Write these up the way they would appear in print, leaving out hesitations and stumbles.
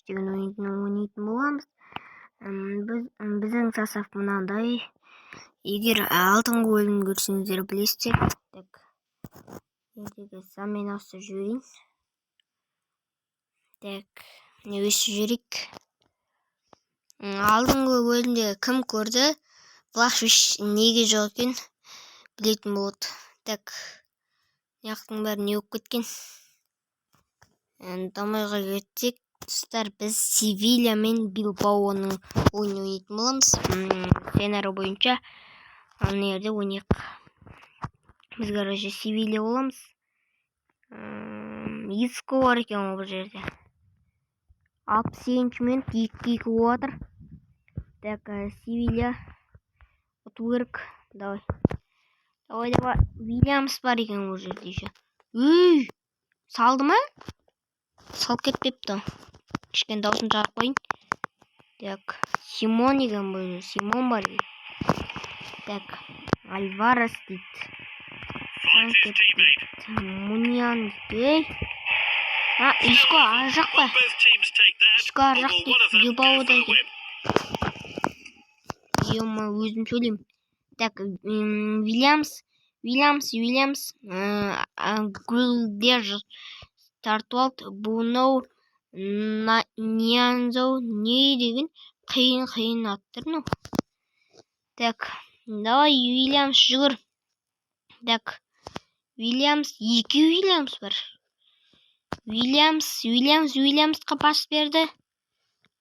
деген ойнайтын боламыз. Біздің состав мынандай. Егер алдыңғы бөлімді көрсеңіздер білесіздер. Так. Ендігі санмен ауыстырып жіберейін. Так, міне өсіп жіберейік. Алдыңғы бөлімде кім көрді? Флашвиш неге жоқ екен білетін болады. Так. Яқтың бәрі не болып кеткен? Дамайға кетсек, достар, біз Севилья мен Билбаоның ойын ойнайтын боламыз. Сценарий бойынша ана жерде ойнайық. Біз короче Севилья боламыз. Иско бар екен ол жерде. 67-ші минут 2-2 болып жатыр. Так, Севилья ұту керек. Давай. Вильямс бар екен ол жерде еще. Салды ма? Салып кетпепті. Кішкене даусын жағып қойын. Так, Симон екен бұл. Симон бар екен. Так, Альварес дейді. Муниан дейді. Иско ар жақ па? Иско ар жақ дейді. Билбаода екен. Ема өзім сөйлеймін. Так, Вильямс. Гүлдер тартып алды. Буноу Ньянзоу не деген қиын аттыр ну. Так, давай Вильямс жүгір. Так, Вильямс, екі Вильямс бар. Вильямсқа пас берді.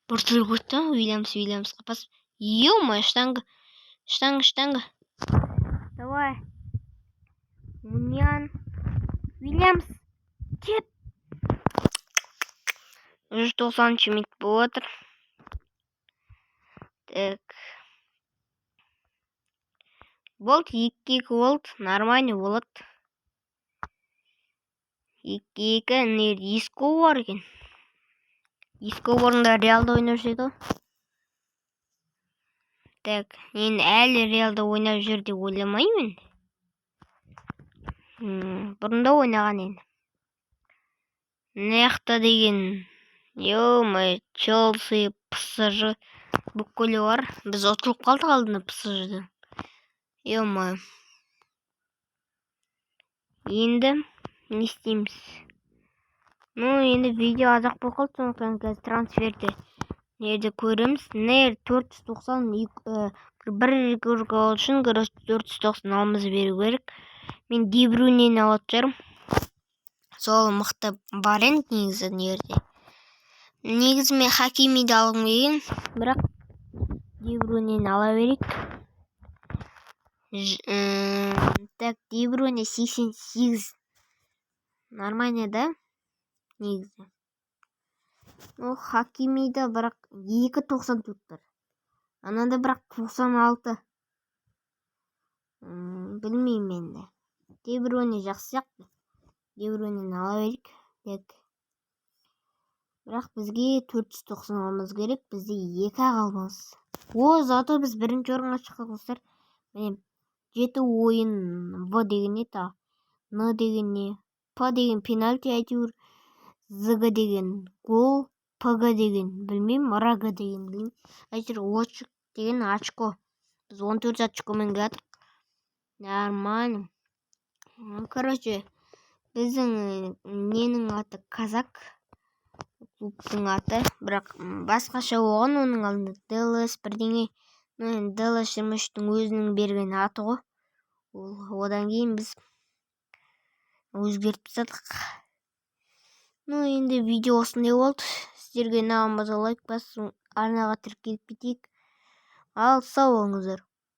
Бір тіл көтті, Вильямсқа пас. Ё-мо, штанга. Давай. Муниан. Вильямс. Кет. 190 минут болып жатыр. Так. Болды, 2-2 болды. Нормально болады. 2-2 нер Иско бар екен. Иско орында Реалда ойнап жүреді. Так, мен әлі Реалда ойнап жүр деп ойламаймын. Бұрында ойнаған енді. Нехта деген. Ё-мо, Челси, ПСЖ бүкілі бар. Біз ұтылып қалдық алдында ПСЖ-ді. Ё-мо. Енді не істейміз? Енді видео азақ болып қалды, сондықтан қазір трансферді нерде көреміз. 490 бір гол үшін 490 алмыз беру керек. Мен Ди Брюйнені алатын шығармын. Сол мықты бар енді негізі нерде. Негізі мен Хакимиді алғым келген, бірақ Ди Брюйнені ала берейік. Так, Ди Брюйне 88. Нормально, да? Негізі. Хакимиді бірақ 2.90 тұттыр. Анада бірақ 96. Білмеймін енді. Ди Брюйне жақсы сияқты. Ди Брюйнені ала берейік. Так. Бірақ бізге 490 алмыз керек. Бізде 2 қалмыз. Зато біз бірінші орынға шықтық достар. Міне 7 ойын В деген не та. Н деген не. П деген пенальти әйтеуір. ЗГ деген гол. ПГ деген білмеймін. РГ деген білмеймін. Әйтеуір очық деген очко. Біз 14 очкомен келатық. Нормально. Короче, біздің ненің аты Казак. Клубтың аты. Бірақ басқаша оған оның алдында ДЛС бірдеңе. ДЛС 23-тің өзінің берген аты ғой. Одан кейін біз өзгертіп тастадық. Енді видео осындай болды. Сіздерге ұнаған болса лайк басып, арнаға тіркеліп кетейік. Ал сау болыңыздар.